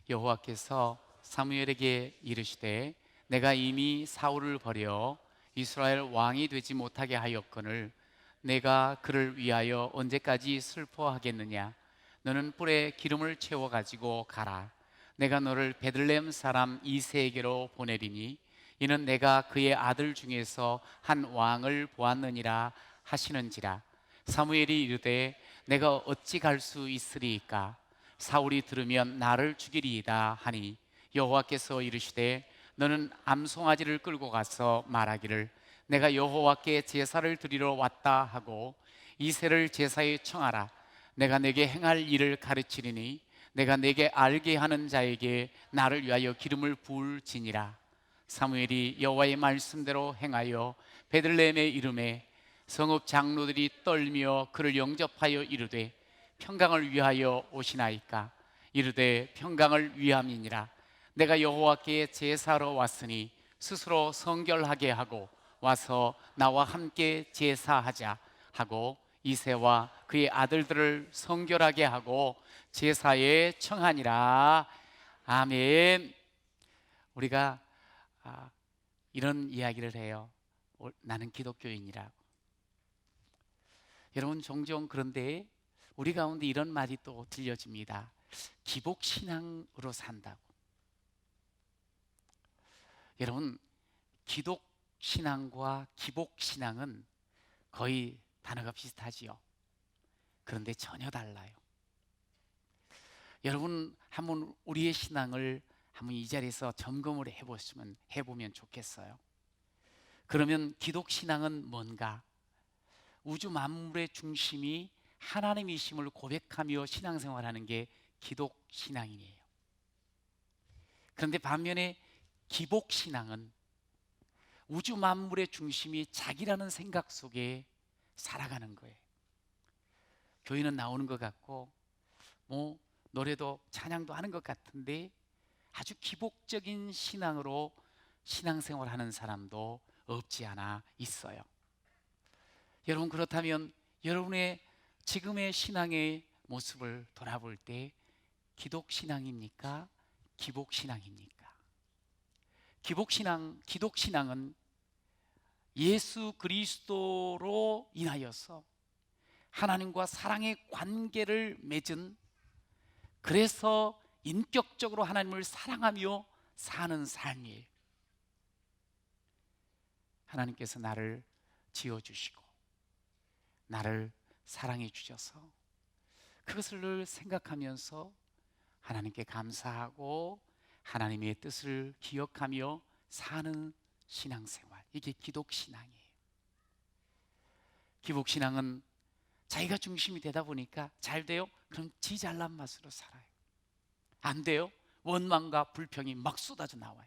여호와께서 사무엘에게 이르시되 내가 이미 사울을 버려 이스라엘 왕이 되지 못하게 하였거늘 내가 그를 위하여 언제까지 슬퍼하겠느냐. 너는 뿔에 기름을 채워 가지고 가라. 내가 너를 베들레헴 사람 이새에게로 보내리니 이는 내가 그의 아들 중에서 한 왕을 보았느니라 하시는지라. 사무엘이 이르되 내가 어찌 갈 수 있으리이까. 사울이 들으면 나를 죽이리이다 하니 여호와께서 이르시되 너는 암송아지를 끌고 가서 말하기를 내가 여호와께 제사를 드리러 왔다 하고 이새를 제사에 청하라. 내가 내게 행할 일을 가르치리니 내가 내게 알게 하는 자에게 나를 위하여 기름을 부을지니라. 사무엘이 여호와의 말씀대로 행하여 베들레헴에 이르매 성읍 장로들이 떨며 그를 영접하여 이르되 평강을 위하여 오시나이까. 이르되 평강을 위함이니라. 내가 여호와께 제사로 왔으니 스스로 성결하게 하고 와서 나와 함께 제사하자 하고 이새와 그의 아들들을 성결하게 하고 제사에 청하니라. 아멘. 우리가 이런 이야기를 해요. 나는 기독교인이라고. 여러분, 종종 그런데 우리 가운데 이런 말이 또 들려집니다. 기복신앙으로 산다고. 여러분, 기독신앙과 기복신앙은 거의 단어가 비슷하지요. 그런데 전혀 달라요. 여러분, 한번 우리의 신앙을 한번 이 자리에서 점검을 해보면 좋겠어요. 그러면 기독신앙은 뭔가? 우주 만물의 중심이 하나님이심을 고백하며 신앙생활하는 게 기독신앙이에요. 그런데 반면에 기복신앙은 우주 만물의 중심이 자기라는 생각 속에 살아가는 거예요. 교회는 나오는 것 같고 노래도 찬양도 하는 것 같은데 아주 기복적인 신앙으로 신앙생활하는 사람도 없지 않아 있어요. 여러분, 그렇다면 여러분의 지금의 신앙의 모습을 돌아볼 때 기독신앙입니까? 기복신앙입니까? 기독신앙은 예수 그리스도로 인하여서 하나님과 사랑의 관계를 맺은, 그래서 인격적으로 하나님을 사랑하며 사는 삶이에요. 하나님께서 나를 지어주시고 나를 사랑해 주셔서 그것을 늘 생각하면서 하나님께 감사하고 하나님의 뜻을 기억하며 사는 신앙생활, 이게 기독신앙이에요. 기복신앙은 자기가 중심이 되다 보니까 잘 돼요? 그럼 지 잘난 맛으로 살아요. 안 돼요? 원망과 불평이 막 쏟아져 나와요.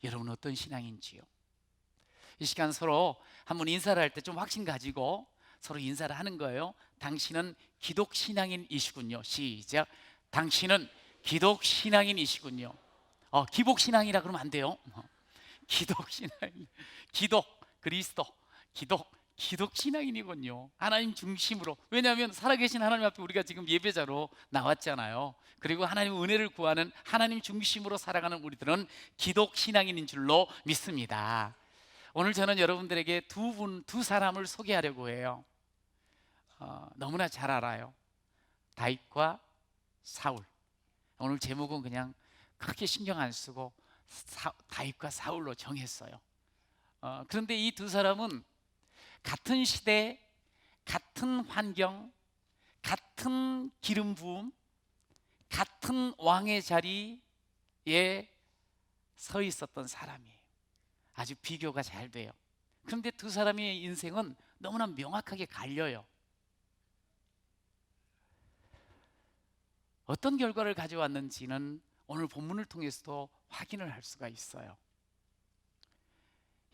여러분, 어떤 신앙인지요? 이 시간 서로 한번 인사를 할 때 좀 확신 가지고 서로 인사를 하는 거예요. 당신은 기독신앙인이시군요. 시작. 당신은 기독신앙인이시군요. 기복신앙이라 그러면 안 돼요. 기독신앙인, 그리스도, 기독신앙인이군요. 하나님 중심으로. 왜냐하면 살아계신 하나님 앞에 우리가 지금 예배자로 나왔잖아요. 그리고 하나님 은혜를 구하는 하나님 중심으로 살아가는 우리들은 기독신앙인인 줄로 믿습니다. 오늘 저는 여러분들에게 두 사람을 소개하려고 해요. 너무나 잘 알아요. 다윗과 사울. 오늘 제목은 그냥 크게 신경 안 쓰고 다윗과 사울로 정했어요. 그런데 이 두 사람은 같은 시대, 같은 환경, 같은 기름 부음, 같은 왕의 자리에 서 있었던 사람이에요. 아주 비교가 잘 돼요. 그런데 두 사람의 인생은 너무나 명확하게 갈려요. 어떤 결과를 가져왔는지는 오늘 본문을 통해서도 확인을 할 수가 있어요.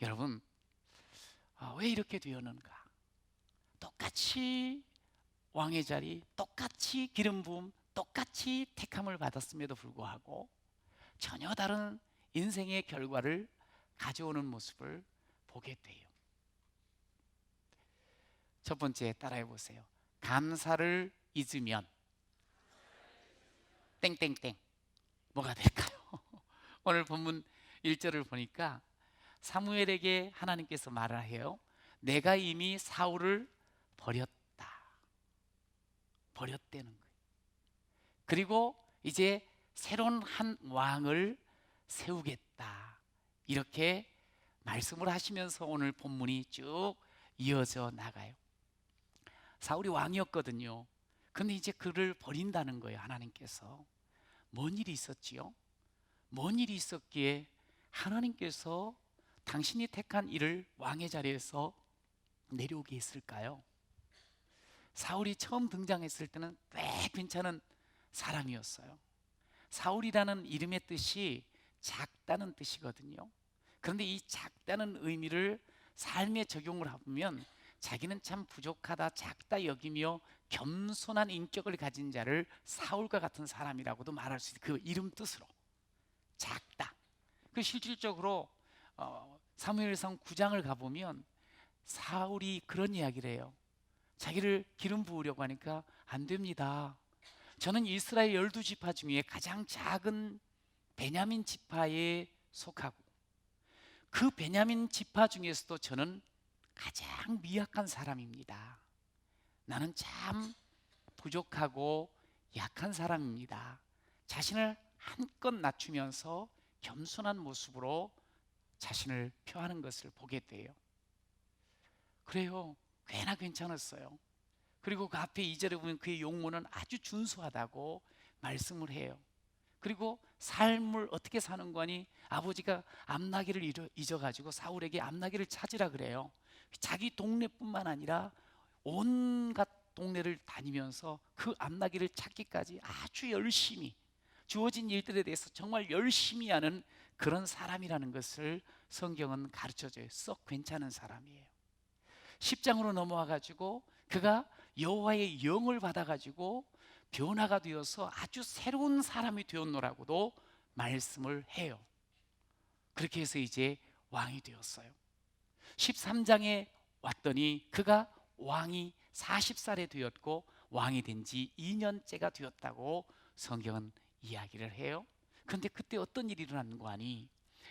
여러분, 왜 이렇게 되었는가? 똑같이 왕의 자리, 똑같이 기름 부음, 똑같이 택함을 받았음에도 불구하고 전혀 다른 인생의 결과를 가져오는 모습을 보게 돼요. 첫 번째, 따라해 보세요. 감사를 잊으면 땡땡땡 뭐가 될까요? 오늘 본문 1절을 보니까 사무엘에게 하나님께서 말을 해요. 내가 이미 사울을 버렸다. 버렸다는 거예요. 그리고 이제 새로운 한 왕을 세우겠다. 이렇게 말씀을 하시면서 오늘 본문이 쭉 이어져 나가요. 사울이 왕이었거든요. 근데 이제 그를 버린다는 거예요. 하나님께서. 뭔 일이 있었지요? 뭔 일이 있었기에 하나님께서 당신이 택한 이를 왕의 자리에서 내려오게 했을까요? 사울이 처음 등장했을 때는 꽤 괜찮은 사람이었어요. 사울이라는 이름의 뜻이 작다는 뜻이거든요. 그런데 이 작다는 의미를 삶에 적용을 해보면 자기는 참 부족하다, 작다 여기며 겸손한 인격을 가진 자를 사울과 같은 사람이라고도 말할 수 있어요. 그 이름 뜻으로 작다. 그 실질적으로 사무엘상 9장을 가보면 사울이 그런 이야기를 해요. 자기를 기름 부으려고 하니까 안 됩니다. 저는 이스라엘 12지파 중에 가장 작은 베냐민 지파에 속하고 그 베냐민 지파 중에서도 저는 가장 미약한 사람입니다. 나는 참 부족하고 약한 사람입니다. 자신을 한껏 낮추면서 겸손한 모습으로 자신을 표하는 것을 보게 돼요. 그래요. 꽤나 괜찮았어요. 그리고 그 앞에 2절에 보면 그의 용모는 아주 준수하다고 말씀을 해요. 그리고 삶을 어떻게 사는 거니? 아버지가 암나귀를 잊어가지고 사울에게 암나귀를 찾으라 그래요. 자기 동네뿐만 아니라 온갖 동네를 다니면서 그 암나귀를 찾기까지 아주 열심히 주어진 일들에 대해서 정말 열심히 하는 그런 사람이라는 것을 성경은 가르쳐줘요. 썩 괜찮은 사람이에요. 10장으로 넘어와 가지고 그가 여호와의 영을 받아 가지고 변화가 되어서 아주 새로운 사람이 되었노라고도 말씀을 해요. 그렇게 해서 이제 왕이 되었어요. 13장에 왔더니 그가 왕이 40살에 되었고 왕이 된 지 2년째가 되었다고 성경은 이야기를 해요. 그런데 그때 어떤 일이 일어났는 거 아니?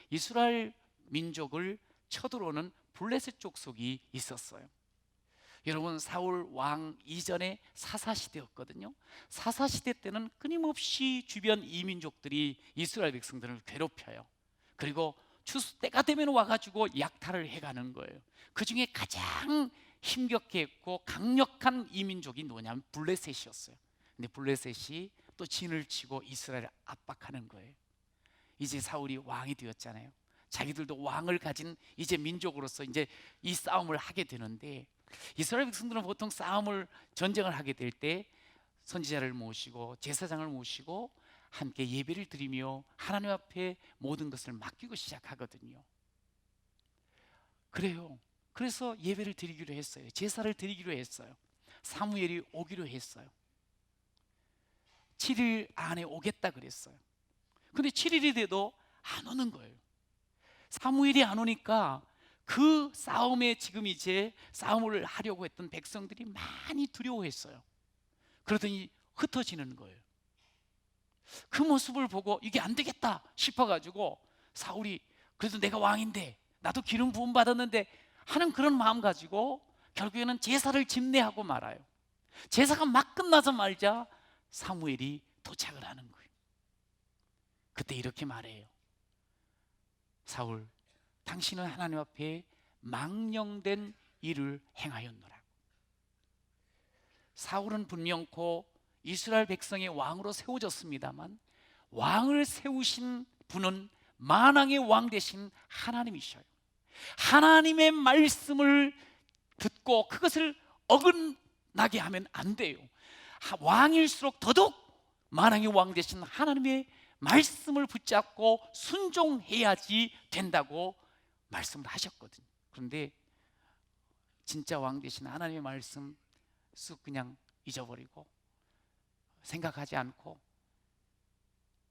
이스라엘 민족을 쳐들어오는 블레셋 족속이 있었어요. 여러분, 사울 왕 이전에 사사시대였거든요. 사사시대 때는 끊임없이 주변 이민족들이 이스라엘 백성들을 괴롭혀요. 그리고 추수 때가 되면 와가지고 약탈을 해가는 거예요. 그 중에 가장 힘겹게 했고 강력한 이민족이 누구냐면 블레셋이었어요. 근데 블레셋이 또 진을 치고 이스라엘을 압박하는 거예요. 이제 사울이 왕이 되었잖아요. 자기들도 왕을 가진 이제 민족으로서 이제 이 싸움을 하게 되는데, 이스라엘 백성들은 보통 전쟁을 하게 될 때 선지자를 모시고 제사장을 모시고 함께 예배를 드리며 하나님 앞에 모든 것을 맡기고 시작하거든요. 그래요. 그래서 예배를 드리기로 했어요. 제사를 드리기로 했어요. 사무엘이 오기로 했어요. 7일 안에 오겠다 그랬어요. 근데 7일이 돼도 안 오는 거예요. 사무엘이 안 오니까 그 싸움에 지금 이제 싸움을 하려고 했던 백성들이 많이 두려워했어요. 그러더니 흩어지는 거예요. 그 모습을 보고 이게 안 되겠다 싶어가지고 사울이 그래도 내가 왕인데 나도 기름 부음 받았는데 하는 그런 마음 가지고 결국에는 제사를 집례하고 말아요. 제사가 막 끝나자마자 사무엘이 도착을 하는 거예요. 그때 이렇게 말해요. 사울, 당신은 하나님 앞에 망령된 일을 행하였노라. 사울은 분명코 이스라엘 백성의 왕으로 세워졌습니다만 왕을 세우신 분은 만왕의 왕 되신 하나님이셔요. 하나님의 말씀을 듣고 그것을 어긋나게 하면 안 돼요. 왕일수록 더더욱 만왕의 왕 되신 하나님의 말씀을 붙잡고 순종해야지 된다고 말씀을 하셨거든요. 그런데 진짜 왕 되신 하나님의 말씀 쑥 그냥 잊어버리고 생각하지 않고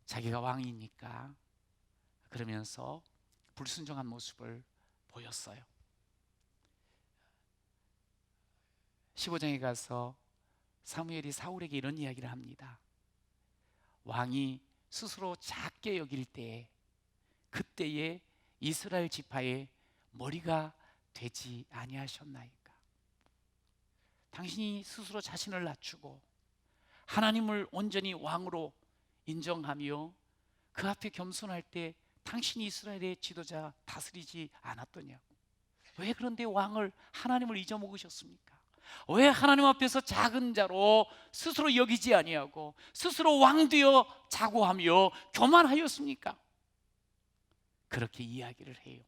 자기가 왕이니까 그러면서 불순종한 모습을 보였어요. 15장에 가서 사무엘이 사울에게 이런 이야기를 합니다. 왕이 스스로 작게 여길 때, 그때에 이스라엘 지파의 머리가 되지 아니하셨나이까? 당신이 스스로 자신을 낮추고 하나님을 온전히 왕으로 인정하며 그 앞에 겸손할 때 당신이 이스라엘의 지도자 다스리지 않았더냐고. 왜 그런데 왕을, 하나님을 잊어먹으셨습니까? 왜 하나님 앞에서 작은 자로 스스로 여기지 아니하고 스스로 왕되어 자고하며 교만하였습니까? 그렇게 이야기를 해요.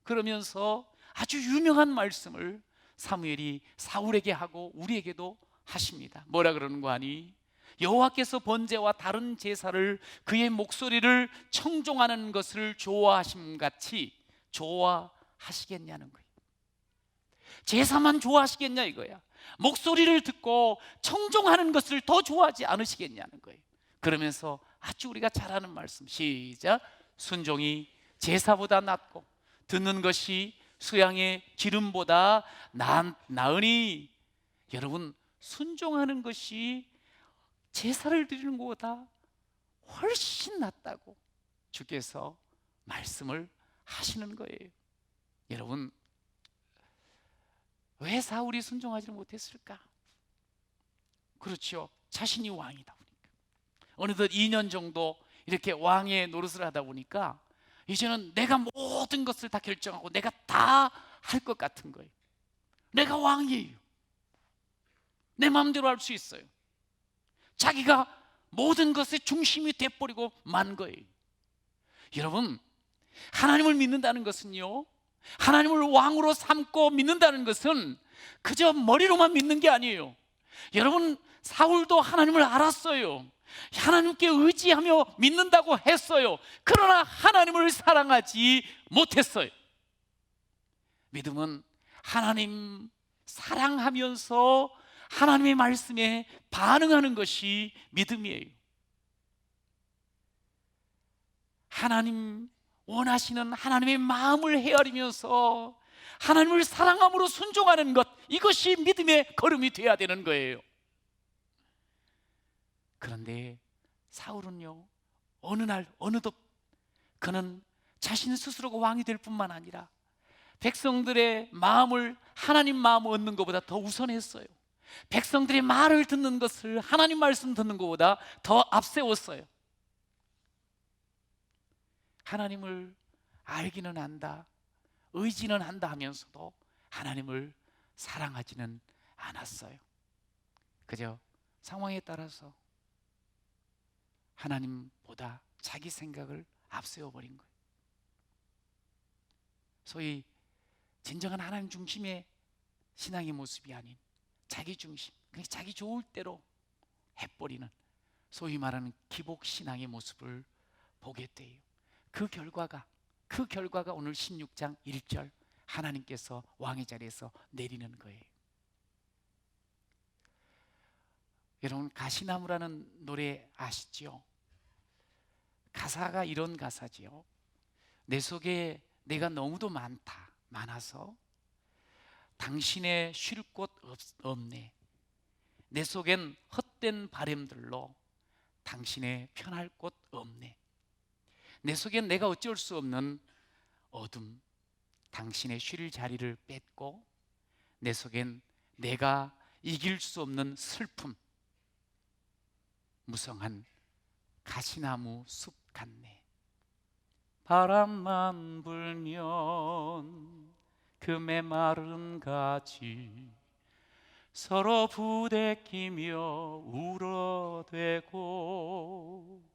그러면서 아주 유명한 말씀을 사무엘이 사울에게 하고 우리에게도 하십니다. 뭐라 그러는 거 아니? 여호와께서 번제와 다른 제사를 그의 목소리를 청종하는 것을 좋아하심 같이 좋아하시겠냐는 거예요. 제사만 좋아하시겠냐 이거야. 목소리를 듣고 청종하는 것을 더 좋아하지 않으시겠냐는 거예요. 그러면서 아주 우리가 잘 아는 말씀, 시작. 순종이 제사보다 낫고 듣는 것이 수양의 기름보다 나으니. 여러분, 순종하는 것이 제사를 드리는 것보다 훨씬 낫다고 주께서 말씀을 하시는 거예요. 여러분, 왜 사울이 순종하지 못했을까? 그렇죠, 자신이 왕이다 보니까. 어느덧 2년 정도 이렇게 왕의 노릇을 하다 보니까 이제는 내가 모든 것을 다 결정하고 내가 다 할 것 같은 거예요. 내가 왕이에요. 내 마음대로 할 수 있어요. 자기가 모든 것의 중심이 돼버리고 만 거예요. 여러분, 하나님을 믿는다는 것은요, 하나님을 왕으로 삼고 믿는다는 것은 그저 머리로만 믿는 게 아니에요. 여러분, 사울도 하나님을 알았어요. 하나님께 의지하며 믿는다고 했어요. 그러나 하나님을 사랑하지 못했어요. 믿음은 하나님 사랑하면서 하나님의 말씀에 반응하는 것이 믿음이에요. 하나님 원하시는 하나님의 마음을 헤아리면서 하나님을 사랑함으로 순종하는 것, 이것이 믿음의 걸음이 되어야 되는 거예요. 그런데 사울은요, 어느 날 어느덧 그는 자신 스스로가 왕이 될 뿐만 아니라 백성들의 마음을, 하나님 마음을 얻는 것보다 더 우선했어요. 백성들의 말을 듣는 것을 하나님 말씀 듣는 것보다 더 앞세웠어요. 하나님을 알기는 한다, 의지는 한다 하면서도 하나님을 사랑하지는 않았어요. 그저 상황에 따라서 하나님보다 자기 생각을 앞세워버린 거예요. 소위 진정한 하나님 중심의 신앙의 모습이 아닌 자기 중심, 그냥 자기 좋을 대로 해버리는 소위 말하는 기복신앙의 모습을 보게 돼요. 그 결과가 오늘 16장 1절 하나님께서 왕의 자리에서 내리는 거예요. 여러분, 가시나무라는 노래 아시죠? 가사가 이런 가사지요. 내 속에 내가 너무도 많아서 당신의 쉴 곳 없네. 내 속엔 헛된 바램들로 당신의 편할 곳 없네. 내 속엔 내가 어쩔 수 없는 어둠, 당신의 쉴 자리를 뺏고, 내 속엔 내가 이길 수 없는 슬픔, 무성한 가시나무 숲 같네. 바람만 불면 그 메마른 가지 서로 부대끼며 울어대고,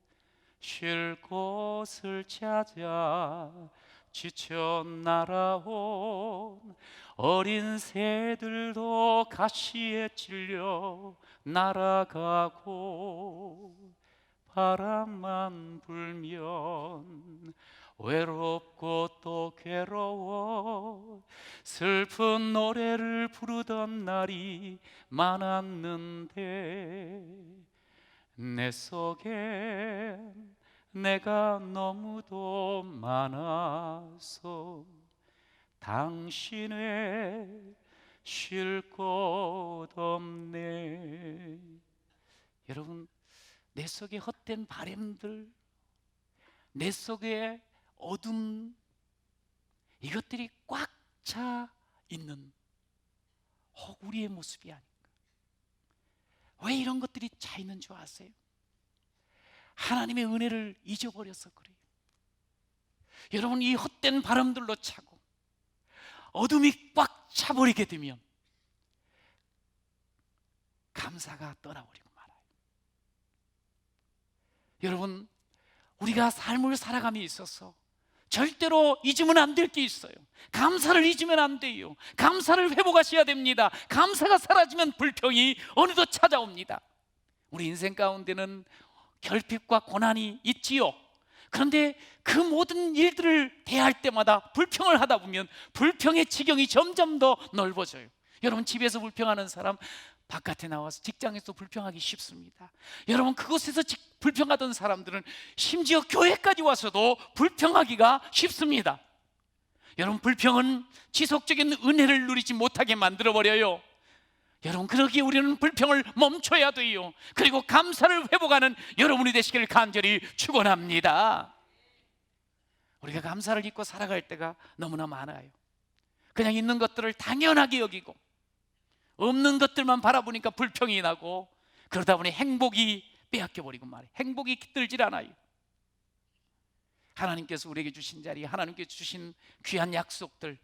쉴 곳을 찾아 지쳐 날아온 어린 새들도 가시에 찔려 날아가고, 바람만 불면 외롭고 또 괴로워 슬픈 노래를 부르던 날이 많았는데, 내 속엔 내가 너무도 많아서 당신의 쉴 곳 없네. 여러분, 내 속에 헛된 바램들, 내 속에 어둠, 이것들이 꽉 차 있는 우리의 모습이 아닌가. 왜 이런 것들이 차 있는 줄 아세요? 하나님의 은혜를 잊어버려서 그래요. 여러분, 이 헛된 바람들로 차고 어둠이 꽉 차버리게 되면 감사가 떠나버리고 말아요. 여러분, 우리가 삶을 살아감에 있어서 절대로 잊으면 안 될 게 있어요. 감사를 잊으면 안 돼요. 감사를 회복하셔야 됩니다. 감사가 사라지면 불평이 어느덧 찾아옵니다. 우리 인생 가운데는 결핍과 고난이 있지요. 그런데 그 모든 일들을 대할 때마다 불평을 하다 보면 불평의 지경이 점점 더 넓어져요. 여러분, 집에서 불평하는 사람 바깥에 나와서 직장에서 불평하기 쉽습니다. 여러분, 그곳에서 불평하던 사람들은 심지어 교회까지 와서도 불평하기가 쉽습니다. 여러분, 불평은 지속적인 은혜를 누리지 못하게 만들어버려요. 여러분, 그러기에 우리는 불평을 멈춰야 돼요. 그리고 감사를 회복하는 여러분이 되시기를 간절히 축원합니다. 우리가 감사를 잊고 살아갈 때가 너무나 많아요. 그냥 있는 것들을 당연하게 여기고 없는 것들만 바라보니까 불평이 나고, 그러다 보니 행복이 빼앗겨버리고 말이에요. 행복이 깃들질 않아요. 하나님께서 우리에게 주신 자리, 하나님께서 주신 귀한 약속들,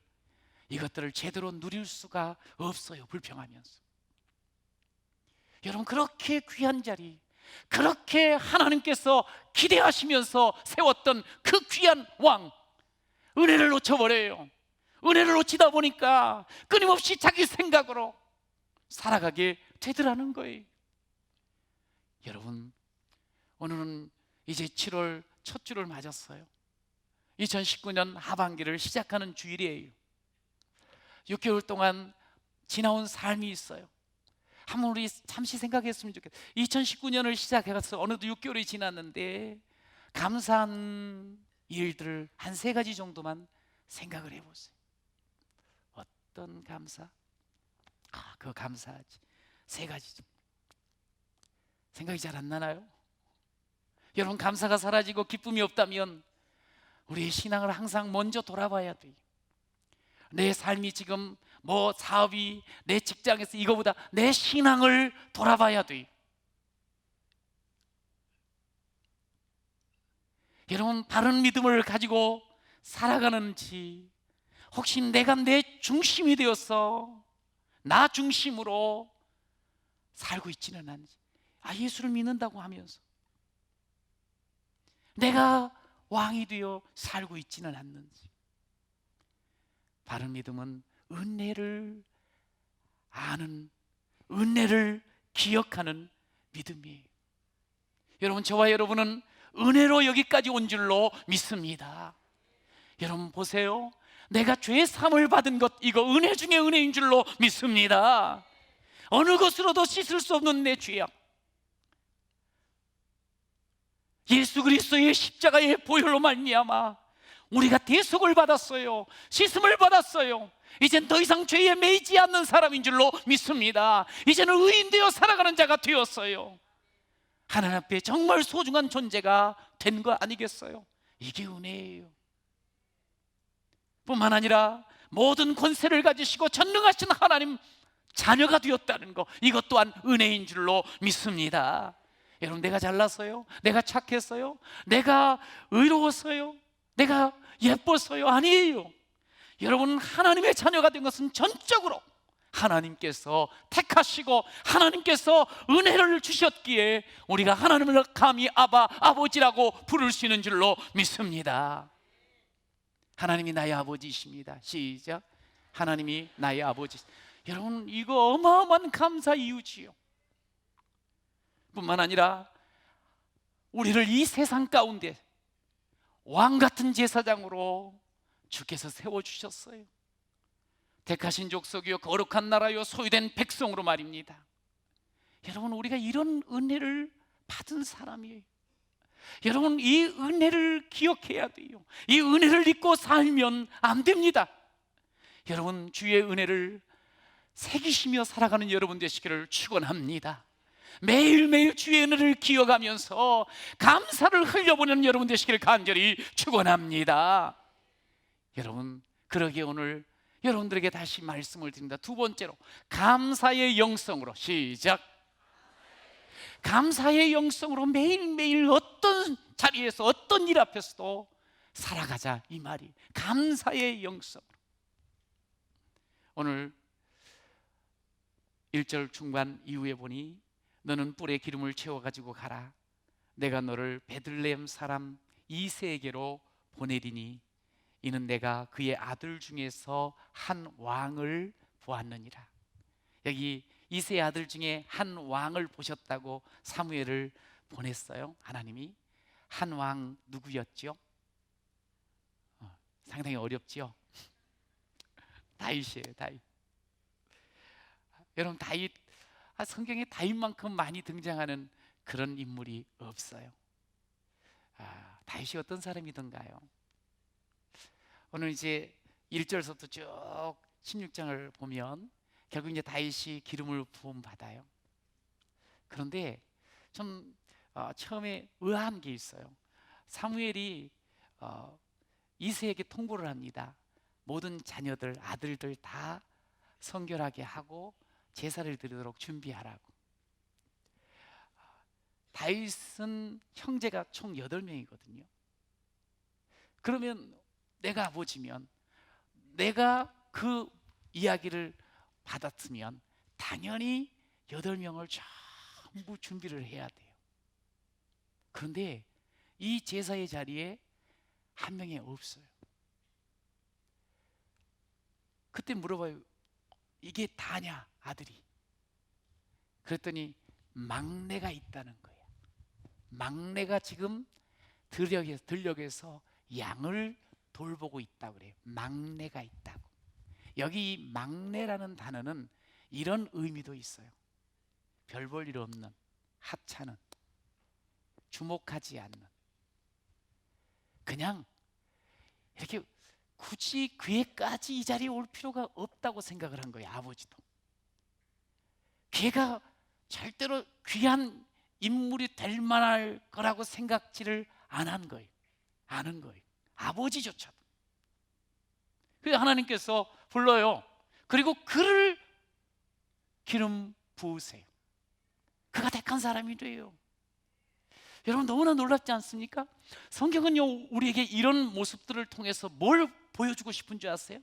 이것들을 제대로 누릴 수가 없어요. 불평하면서. 여러분, 그렇게 귀한 자리, 그렇게 하나님께서 기대하시면서 세웠던 그 귀한 왕, 은혜를 놓쳐버려요. 은혜를 놓치다 보니까 끊임없이 자기 생각으로 살아가게 되더라는 거예요. 여러분, 오늘은 이제 7월 첫 주를 맞았어요. 2019년 하반기를 시작하는 주일이에요. 6개월 동안 지나온 삶이 있어요. 한번 우리 잠시 생각했으면 좋겠어요. 2019년을 시작해서 어느덧 6개월이 지났는데 감사한 일들을 한 3가지 정도만 생각을 해보세요. 어떤 감사? 그거 감사하지. 3가지 생각이 잘 안 나나요? 여러분, 감사가 사라지고 기쁨이 없다면 우리의 신앙을 항상 먼저 돌아봐야 돼요. 내 삶이 지금 사업이, 내 직장에서 이거보다 내 신앙을 돌아봐야 돼요. 여러분, 바른 믿음을 가지고 살아가는지, 혹시 내가 내 중심이 되어서 나 중심으로 살고 있지는 않은지, 예수를 믿는다고 하면서 내가 왕이 되어 살고 있지는 않는지. 바른 믿음은 은혜를 아는, 은혜를 기억하는 믿음이에요. 여러분, 저와 여러분은 은혜로 여기까지 온 줄로 믿습니다. 여러분 보세요. 내가 죄 사함을 받은 것, 이거 은혜 중에 은혜인 줄로 믿습니다. 어느 것으로도 씻을 수 없는 내 죄악, 예수 그리스도의 십자가의 보혈로 말미암아 우리가 대속을 받았어요. 씻음을 받았어요. 이젠 더 이상 죄에 매이지 않는 사람인 줄로 믿습니다. 이제는 의인 되어 살아가는 자가 되었어요. 하나님 앞에 정말 소중한 존재가 된 거 아니겠어요? 이게 은혜예요. 뿐만 아니라 모든 권세를 가지시고 전능하신 하나님 자녀가 되었다는 거, 이것 또한 은혜인 줄로 믿습니다. 여러분, 내가 잘났어요? 내가 착했어요? 내가 의로웠어요? 내가 예뻤어요? 아니에요. 여러분, 하나님의 자녀가 된 것은 전적으로 하나님께서 택하시고 하나님께서 은혜를 주셨기에 우리가 하나님을 감히 아바, 아버지라고 부를 수 있는 줄로 믿습니다. 하나님이 나의 아버지이십니다. 시작. 하나님이 나의 아버지. 여러분, 이거 어마어마한 감사 이유지요. 뿐만 아니라 우리를 이 세상 가운데 왕같은 제사장으로 주께서 세워주셨어요. 택하신 족속이요 거룩한 나라요 소유된 백성으로 말입니다. 여러분, 우리가 이런 은혜를 받은 사람이에요. 여러분, 이 은혜를 기억해야 돼요. 이 은혜를 잊고 살면 안 됩니다. 여러분, 주의 은혜를 새기시며 살아가는 여러분 되시기를 축원합니다. 매일매일 주의 은혜를 기억하면서 감사를 흘려보내는 여러분 되시기를 간절히 축원합니다. 여러분, 그러기에 오늘 여러분들에게 다시 말씀을 드립니다. 두 번째로, 감사의 영성으로. 시작. 감사의 영성으로 매일매일 어떤 자리에서 어떤 일 앞에서도 살아가자, 이 말이 감사의 영성으로. 오늘 1절 중반 이후에 보니 너는 뿔에 기름을 채워가지고 가라. 내가 너를 베들레헴 사람 이새에게로 보내리니 이는 내가 그의 아들 중에서 한 왕을 보았느니라. 여기 이새의 아들 중에 한 왕을 보셨다고 사무엘을 보냈어요. 하나님이. 한 왕 누구였죠? 상당히 어렵죠? 다윗이에요. 다윗. 여러분, 다윗, 성경에 다윗만큼 많이 등장하는 그런 인물이 없어요. 다윗이 어떤 사람이던가요? 오늘 이제 1절부터 쭉 16장을 보면 결국 이제 다윗이 기름을 부음 받아요. 그런데 좀 처음에 의아한 게 있어요. 사무엘이 이새에게 통보를 합니다. 모든 자녀들, 아들들 다 성결하게 하고 제사를 드리도록 준비하라고. 다윗은 형제가 총 8명이거든요. 그러면 내가 아버지면, 내가 그 이야기를 받았으면 당연히 8명을 전부 준비를 해야 돼요. 그런데 이 제사의 자리에 한 명이 없어요. 그때 물어봐요. 이게 다냐, 아들이? 그랬더니 막내가 있다는 거예요. 막내가 지금 들녘에서 양을 돌보고 있다고 그래요. 막내가 있다고. 여기 이 막내라는 단어는 이런 의미도 있어요. 별 볼 일 없는, 하찮은, 주목하지 않는, 그냥 이렇게 굳이 그애까지 이 자리에 올 필요가 없다고 생각을 한 거예요. 아버지도. 걔가 절대로 귀한 인물이 될 만할 거라고 생각지를 안 한 거예요. 아는 거예요. 아버지조차도. 그래서 하나님께서 불러요. 그리고 그를 기름 부으세요. 그가 택한 사람이 돼요. 여러분, 너무나 놀랍지 않습니까? 성경은요, 우리에게 이런 모습들을 통해서 뭘 보여주고 싶은 줄 아세요?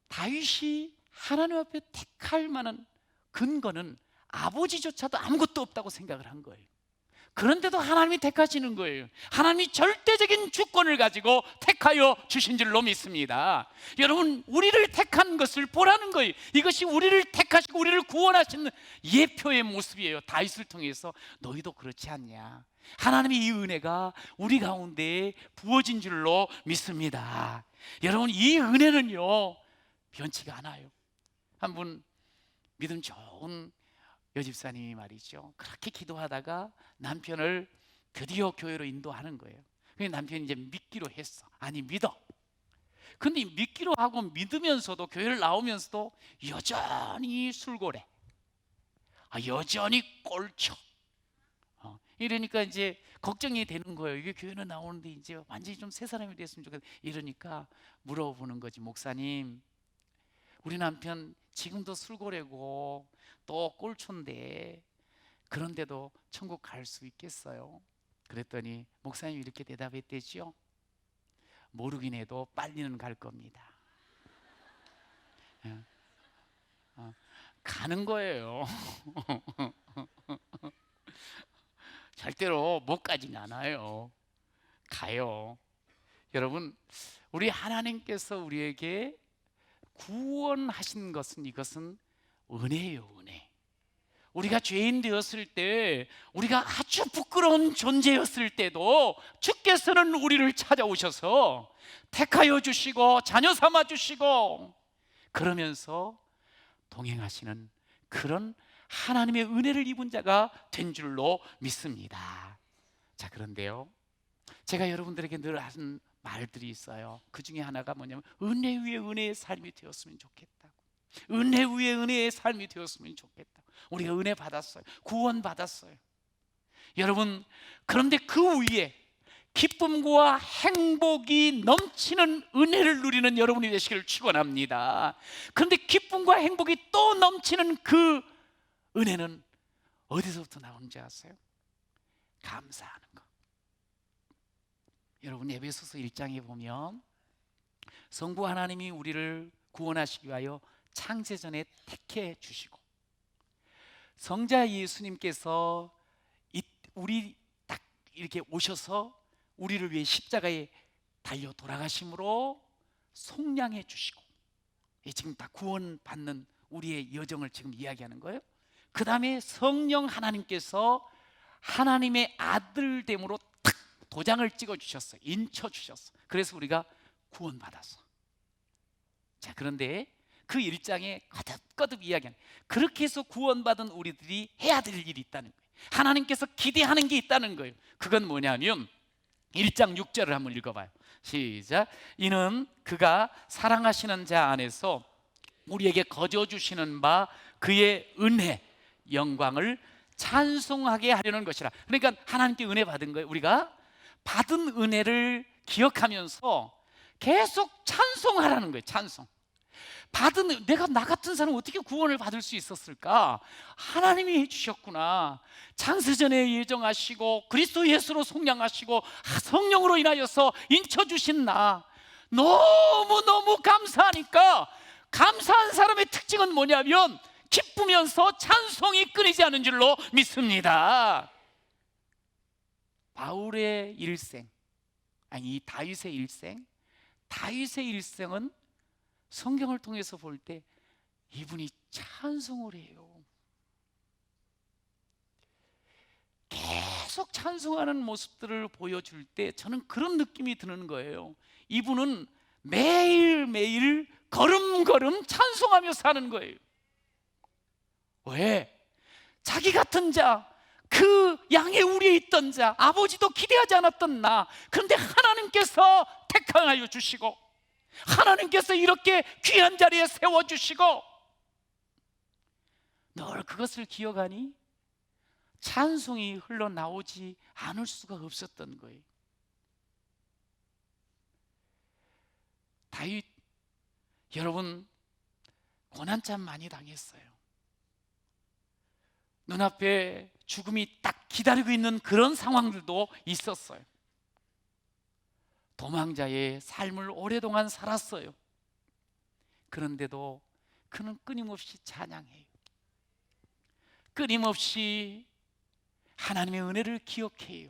다윗이 하나님 앞에 택할 만한 근거는 아버지조차도 아무것도 없다고 생각을 한 거예요. 그런데도 하나님이 택하시는 거예요. 하나님이 절대적인 주권을 가지고 택하여 주신 줄로 믿습니다. 여러분, 우리를 택한 것을 보라는 거예요. 이것이 우리를 택하시고 우리를 구원하시는 예표의 모습이에요. 다윗을 통해서 너희도 그렇지 않냐? 하나님의 이 은혜가 우리 가운데 부어진 줄로 믿습니다. 여러분, 이 은혜는요 변치가 않아요. 한 분 믿음 좋은 여집사님이 말이죠, 그렇게 기도하다가 남편을 드디어 교회로 인도하는 거예요. 그래서 남편이 이제 믿기로 했어. 아니, 믿어. 근데 믿기로 하고 믿으면서도, 교회를 나오면서도 여전히 술고래, 여전히 꼴쳐. 이러니까 이제 걱정이 되는 거예요. 이게 교회는 나오는데 이제 완전히 좀 새 사람이 됐으면 좋겠다. 이러니까 물어보는 거지. 목사님, 우리 남편 지금도 술고래고 또 꼴초인데 그런데도 천국 갈 수 있겠어요? 그랬더니 목사님이 이렇게 대답했대죠. 모르긴 해도 빨리는 갈 겁니다. 가는 거예요. 절대로 못 가진 않아요. 가요. 여러분, 우리 하나님께서 우리에게 구원하신 것은, 이것은 은혜예요. 은혜. 우리가 죄인 되었을 때, 우리가 아주 부끄러운 존재였을 때도 주께서는 우리를 찾아오셔서 택하여 주시고 자녀 삼아 주시고 그러면서 동행하시는 그런 하나님의 은혜를 입은 자가 된 줄로 믿습니다. 자, 그런데요, 제가 여러분들에게 늘 하는 말들이 있어요. 그 중에 하나가 뭐냐면 은혜 위에 은혜의 삶이 되었으면 좋겠다고. 은혜 위에 은혜의 삶이 되었으면 좋겠다. 우리가 은혜 받았어요. 구원 받았어요. 여러분, 그런데 그 위에 기쁨과 행복이 넘치는 은혜를 누리는 여러분이 되시기를 축원합니다. 그런데 기쁨과 행복이 또 넘치는 그 은혜는 어디서부터 나오는지 아세요? 감사하는 것. 여러분, 에베소서 1장에 보면 성부 하나님이 우리를 구원하시기 위하여 창세전에 택해 주시고 성자 예수님께서 우리 딱 이렇게 오셔서 우리를 위해 십자가에 달려 돌아가심으로 속량해 주시고, 지금 다 구원받는 우리의 여정을 지금 이야기하는 거예요. 그 다음에 성령 하나님께서 하나님의 아들됨으로 탁 도장을 찍어 주셨어요. 인쳐 주셨어요. 그래서 우리가 구원받았어. 자, 그런데 그 1장에 거듭거듭 이야기하는, 그렇게 해서 구원받은 우리들이 해야 될 일이 있다는 거예요. 하나님께서 기대하는 게 있다는 거예요. 그건 뭐냐면 1장 6절을 한번 읽어봐요. 시작. 이는 그가 사랑하시는 자 안에서 우리에게 거저 주시는 바 그의 은혜 영광을 찬송하게 하려는 것이라. 그러니까 하나님께 은혜 받은 거예요. 우리가 받은 은혜를 기억하면서 계속 찬송하라는 거예요. 찬송. 내가 나 같은 사람 어떻게 구원을 받을 수 있었을까? 하나님이 해주셨구나. 창세전에 예정하시고 그리스도 예수로 속량하시고 성령으로 인하여서 인쳐주신 나 너무너무 감사하니까, 감사한 사람의 특징은 뭐냐면 기쁘면서 찬송이 끊이지 않는 줄로 믿습니다. 바울의 일생, 아니 다윗의 일생은 성경을 통해서 볼 때 이분이 찬송을 해요. 계속 찬송하는 모습들을 보여줄 때 저는 그런 느낌이 드는 거예요. 이분은 매일매일 걸음걸음 찬송하며 사는 거예요. 왜? 자기 같은 자, 그 양의 우리에 있던 자, 아버지도 기대하지 않았던 나, 그런데 하나님께서 택하여 주시고 하나님께서 이렇게 귀한 자리에 세워주시고, 늘 그것을 기억하니 찬송이 흘러나오지 않을 수가 없었던 거예요. 다윗, 여러분 고난 참 많이 당했어요. 눈앞에 죽음이 딱 기다리고 있는 그런 상황들도 있었어요. 도망자의 삶을 오랫동안 살았어요. 그런데도 그는 끊임없이 찬양해요. 끊임없이 하나님의 은혜를 기억해요.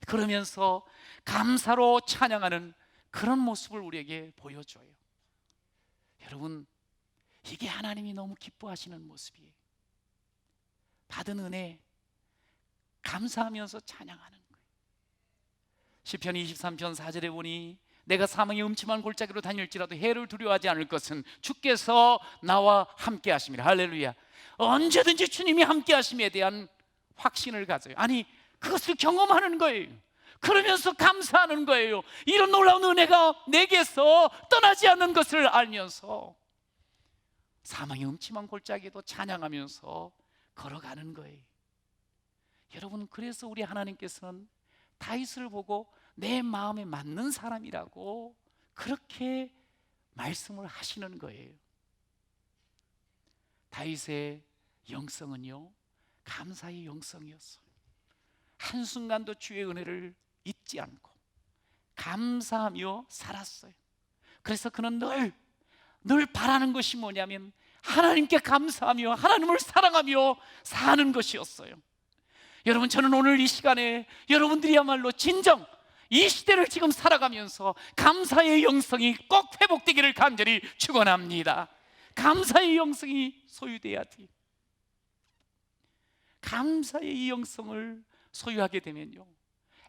그러면서 감사로 찬양하는 그런 모습을 우리에게 보여줘요. 여러분, 이게 하나님이 너무 기뻐하시는 모습이에요. 받은 은혜 감사하면서 찬양하는 거예요. 시편 23편 4절에 보니 내가 사망의 음침한 골짜기로 다닐지라도 해를 두려워하지 않을 것은 주께서 나와 함께 하심이라. 할렐루야. 언제든지 주님이 함께 하심에 대한 확신을 가져요. 아니, 그것을 경험하는 거예요. 그러면서 감사하는 거예요. 이런 놀라운 은혜가 내게서 떠나지 않는 것을 알면서 사망의 음침한 골짜기도 찬양하면서 걸어가는 거예요. 여러분, 그래서 우리 하나님께서는 다윗을 보고 내 마음에 맞는 사람이라고 그렇게 말씀을 하시는 거예요. 다윗의 영성은요, 감사의 영성이었어요. 한순간도 주의 은혜를 잊지 않고 감사하며 살았어요. 그래서 그는 늘 바라는 것이 뭐냐면 하나님께 감사하며 하나님을 사랑하며 사는 것이었어요. 여러분, 저는 오늘 이 시간에 여러분들이야말로 진정 이 시대를 지금 살아가면서 감사의 영성이 꼭 회복되기를 간절히 축원합니다. 감사의 영성이 소유돼야 돼요. 감사의 이 영성을 소유하게 되면요,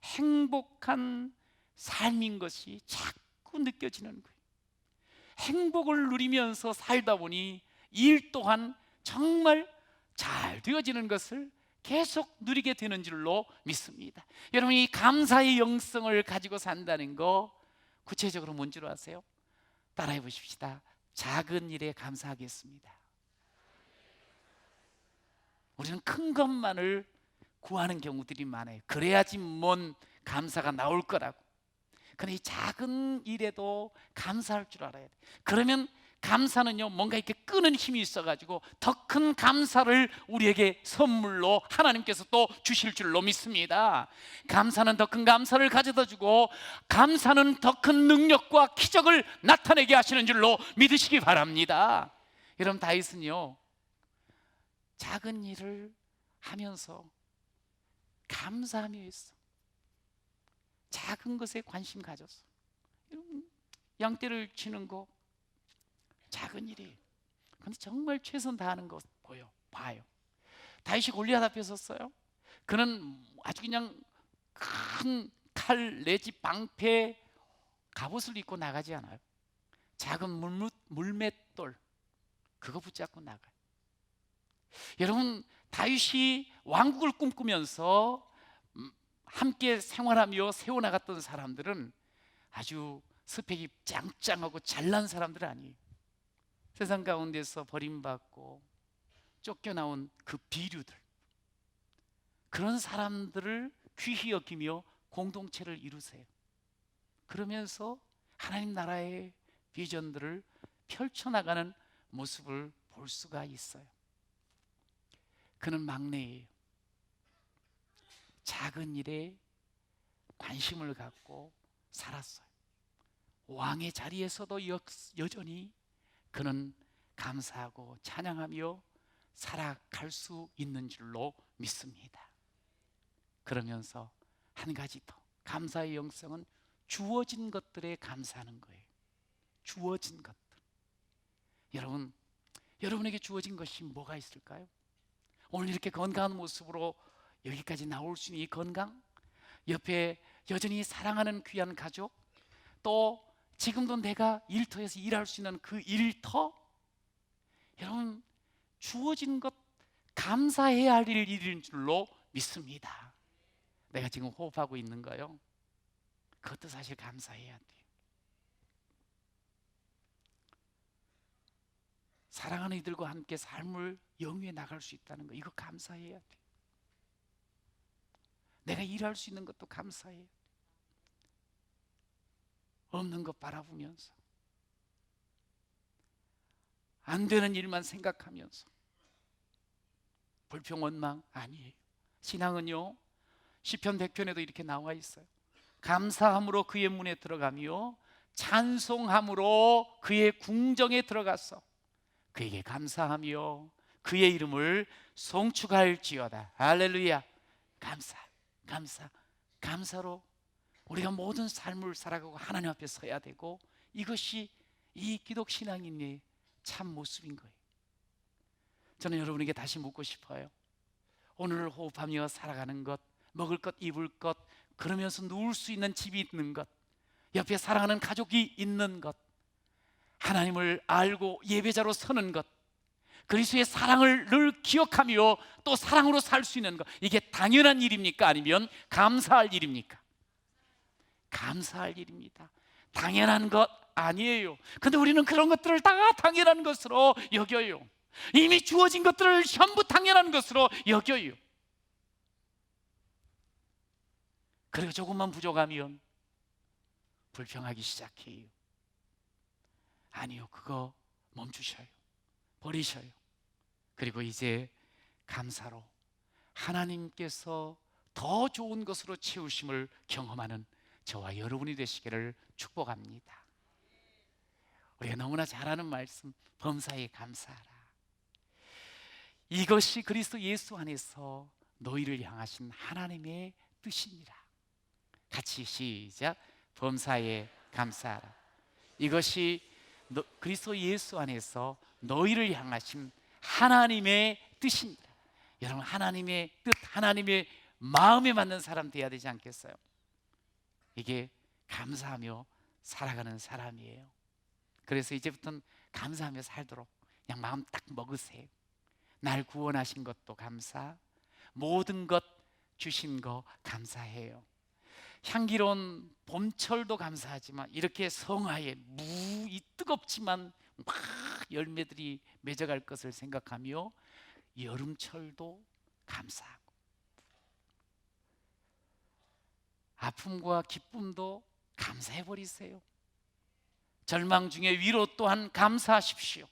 행복한 삶인 것이 자꾸 느껴지는 거예요. 행복을 누리면서 살다 보니 일 또한 정말 잘 되어지는 것을 계속 누리게 되는 줄로 믿습니다. 여러분, 이 감사의 영성을 가지고 산다는 거 구체적으로 뭔지로 아세요? 따라해 보십시다. 작은 일에 감사하겠습니다. 우리는 큰 것만을 구하는 경우들이 많아요. 그래야지 뭔 감사가 나올 거라고. 그런데 이 작은 일에도 감사할 줄 알아야 돼. 그러면 감사는요, 뭔가 이렇게 끄는 힘이 있어가지고 더 큰 감사를 우리에게 선물로 하나님께서 또 주실 줄로 믿습니다. 감사는 더 큰 감사를 가져다 주고, 감사는 더 큰 능력과 기적을 나타내게 하시는 줄로 믿으시기 바랍니다. 여러분, 다윗은요, 작은 일을 하면서 감사하며 했어. 작은 것에 관심 가졌어. 양떼를 치는 거 작은 일이에요. 근데 정말 최선 다하는 거 봐요. 다윗이 골리앗 앞에 섰어요. 그는 아주 그냥 큰 칼 내지 방패 갑옷을 입고 나가지 않아요. 작은 물맷돌 그거 붙잡고 나가요. 여러분, 다윗이 왕국을 꿈꾸면서 함께 생활하며 세워나갔던 사람들은 아주 스펙이 짱짱하고 잘난 사람들 아니에요. 세상 가운데서 버림받고 쫓겨나온 그 비류들, 그런 사람들을 귀히 여기며 공동체를 이루세요. 그러면서 하나님 나라의 비전들을 펼쳐나가는 모습을 볼 수가 있어요. 그는 막내예요. 작은 일에 관심을 갖고 살았어요. 왕의 자리에서도 여전히 그는 감사하고 찬양하며 살아갈 수 있는 줄로 믿습니다. 그러면서 한 가지 더, 감사의 영성은 주어진 것들에 감사하는 거예요. 주어진 것들. 여러분에게 주어진 것이 뭐가 있을까요? 오늘 이렇게 건강한 모습으로 여기까지 나올 수 있는 이 건강, 옆에 여전히 사랑하는 귀한 가족, 또 지금도 내가 일터에서 일할 수 있는 그 일터, 여러분, 주어진 것 감사해야 할 일인 줄로 믿습니다. 내가 지금 호흡하고 있는 거요, 그것도 사실 감사해야 돼요. 사랑하는 이들과 함께 삶을 영위해 나갈 수 있다는 거, 이거 감사해야 돼요. 내가 일할 수 있는 것도 감사해요. 없는 것 바라보면서, 안 되는 일만 생각하면서 불평 원망 아니에요. 신앙은요, 시편 100편에도 이렇게 나와 있어요. 감사함으로 그의 문에 들어가며 찬송함으로 그의 궁정에 들어가서 그에게 감사하며 그의 이름을 송축할지어다. 할렐루야. 감사로 우리가 모든 삶을 살아가고 하나님 앞에 서야 되고, 이것이 이 기독 신앙인의 참 모습인 거예요. 저는 여러분에게 다시 묻고 싶어요. 오늘을 호흡하며 살아가는 것, 먹을 것, 입을 것, 그러면서 누울 수 있는 집이 있는 것, 옆에 사랑하는 가족이 있는 것, 하나님을 알고 예배자로 서는 것, 그리스도의 사랑을 늘 기억하며 또 사랑으로 살 수 있는 것, 이게 당연한 일입니까? 아니면 감사할 일입니까? 감사할 일입니다. 당연한 것 아니에요. 근데 우리는 그런 것들을 다 당연한 것으로 여겨요. 이미 주어진 것들을 전부 당연한 것으로 여겨요. 그리고 조금만 부족하면 불평하기 시작해요. 아니요, 그거 멈추셔요. 버리셔요. 그리고 이제 감사로 하나님께서 더 좋은 것으로 채우심을 경험하는 저와 여러분이 되시기를 축복합니다. 우리가 너무나 잘 아는 말씀, 범사에 감사하라. 이것이 그리스도 예수 안에서 너희를 향하신 하나님의 뜻이니라. 같이 시작. 범사에 감사하라. 이것이 그리스도 예수 안에서 너희를 향하신 하나님의 뜻입니다. 여러분, 하나님의 뜻, 하나님의 마음에 맞는 사람 되어야 되지 않겠어요? 이게 감사하며 살아가는 사람이에요. 그래서 이제부터는 감사하며 살도록 그냥 마음 딱 먹으세요. 날 구원하신 것도 감사, 모든 것 주신 거 감사해요. 향기로운 봄철도 감사하지만 이렇게 성화에 무이 뜨겁지만 막 열매들이 맺어갈 것을 생각하며 여름철도 감사하고, 아픔과 기쁨도 감사해 버리세요. 절망 중에 위로 또한 감사하십시오.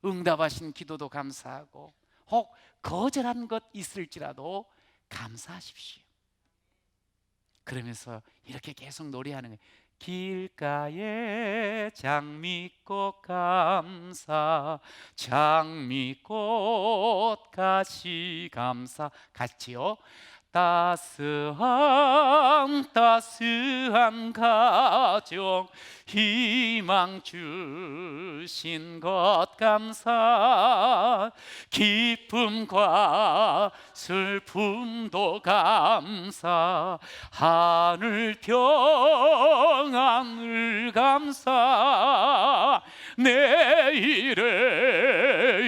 응답하신 기도도 감사하고, 혹 거절한 것 있을지라도 감사하십시오. 그러면서 이렇게 계속 노래하는 거예요. 길가에 장미꽃 감사, 장미꽃 가시 감사. 같이요. 따스한 가정 희망 주신 것 감사, 기쁨과 슬픔도 감사, 하늘 평안을 감사, 내일의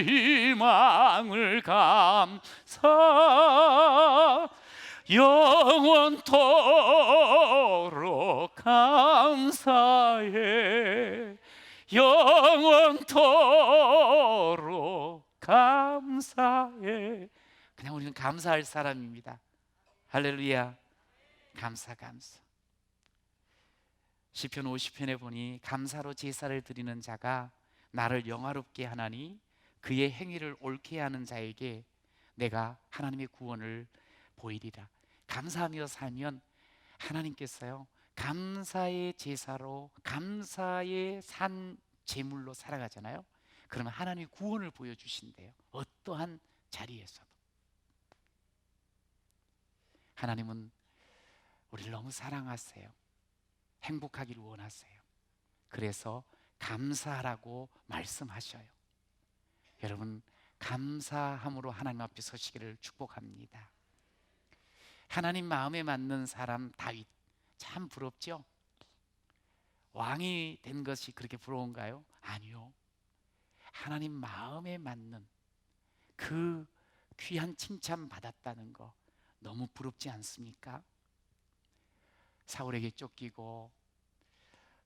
희망을 감사, 영원토록 감사해, 영원토록 감사해. 그냥 우리는 감사할 사람입니다. 할렐루야. 감사. 시편 50편에 보니 감사로 제사를 드리는 자가 나를 영화롭게 하나니 그의 행위를 옳게 하는 자에게 내가 하나님의 구원을 보이리라. 감사하며 살면 하나님께서요, 감사의 제사로, 감사의 산 제물로 살아가잖아요. 그러면 하나님의 구원을 보여주신대요. 어떠한 자리에서도. 하나님은 우리를 너무 사랑하세요. 행복하기를 원하세요. 그래서 감사하라고 말씀하셔요. 여러분, 감사함으로 하나님 앞에 서시기를 축복합니다. 하나님 마음에 맞는 사람 다윗, 참 부럽죠? 왕이 된 것이 그렇게 부러운가요? 아니요. 하나님 마음에 맞는 그 귀한 칭찬 받았다는 거 너무 부럽지 않습니까? 사울에게 쫓기고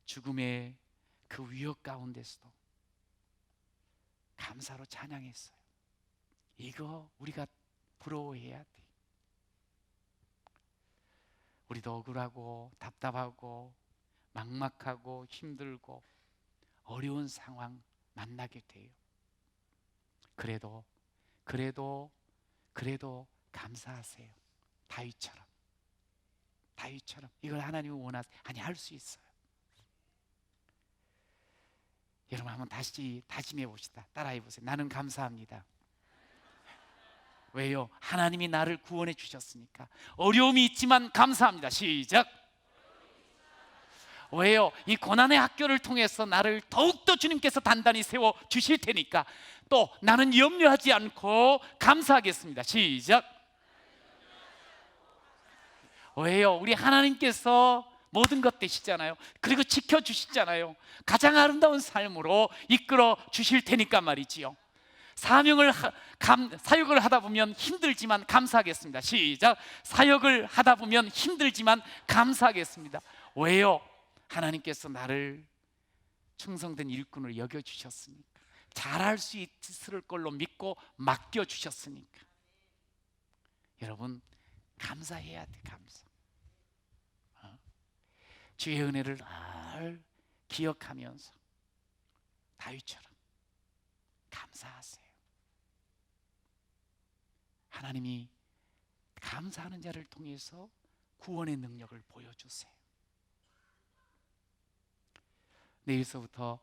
죽음의 그 위협 가운데서도 감사로 찬양했어요. 이거 우리가 부러워해야 돼. 우리도 억울하고 답답하고 막막하고 힘들고 어려운 상황 만나게 돼요. 그래도 감사하세요. 다윗처럼 이걸 하나님이 원하세요. 아니, 할 수 있어요. 여러분 한번 다시 다짐해 봅시다. 따라해 보세요. 나는 감사합니다. 왜요? 하나님이 나를 구원해 주셨으니까. 어려움이 있지만 감사합니다. 시작. 왜요? 이 고난의 학교를 통해서 나를 더욱더 주님께서 단단히 세워 주실 테니까. 또 나는 염려하지 않고 감사하겠습니다. 시작. 왜요? 우리 하나님께서 모든 것 되시잖아요. 그리고 지켜주시잖아요. 가장 아름다운 삶으로 이끌어 주실 테니까 말이지요. 사역을 하다 보면 힘들지만 감사하겠습니다. 시작. 사역을 하다 보면 힘들지만 감사하겠습니다. 왜요? 하나님께서 나를 충성된 일꾼을 여겨주셨으니까. 잘할 수 있을 걸로 믿고 맡겨주셨으니까. 여러분 감사해야 돼. 감사. 주의 은혜를 늘 기억하면서 다윗처럼 감사하세요. 하나님이 감사하는 자를 통해서 구원의 능력을 보여주세요. 내일서부터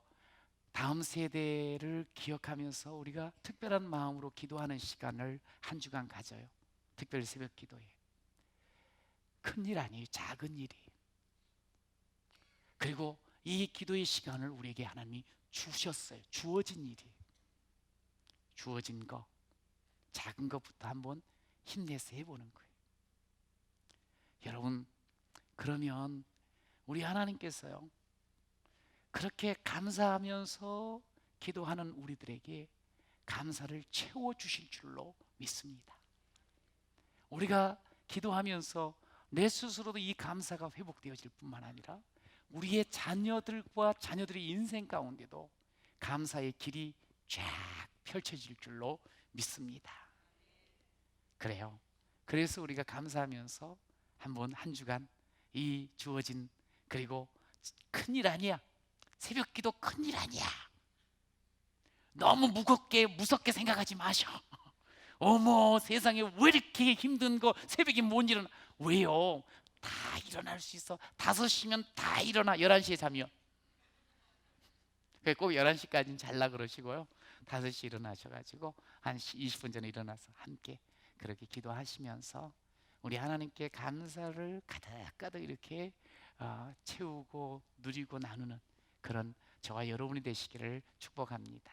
다음 세대를 기억하면서 우리가 특별한 마음으로 기도하는 시간을 한 주간 가져요. 특별 새벽 기도에. 큰일 아니에요. 작은 일이에요. 그리고 이 기도의 시간을 우리에게 하나님이 주셨어요. 주어진 일이에요. 주어진 거, 작은 것부터 한번 힘내서 해보는 거예요. 여러분, 그러면 우리 하나님께서요, 그렇게 감사하면서 기도하는 우리들에게 감사를 채워주실 줄로 믿습니다. 우리가 기도하면서 내 스스로도 이 감사가 회복되어질 뿐만 아니라 우리의 자녀들과 자녀들의 인생 가운데도 감사의 길이 쫙 펼쳐질 줄로 믿습니다. 그래요. 그래서 우리가 감사하면서 한번 한 주간 이 주어진, 그리고 큰일 아니야, 새벽 기도 큰일 아니야, 너무 무섭게 생각하지 마셔. 어머, 세상에 왜 이렇게 힘든 거, 새벽에 못 일어나. 왜요? 다 일어날 수 있어. 5시면 다 일어나. 11시에 자면 꼭 11시까지는 잘라 그러시고요, 5시 일어나셔가지고 한 20분 전에 일어나서 함께 그렇게 기도하시면서 우리 하나님께 감사를 가득가득 이렇게 채우고 누리고 나누는 그런 저와 여러분이 되시기를 축복합니다.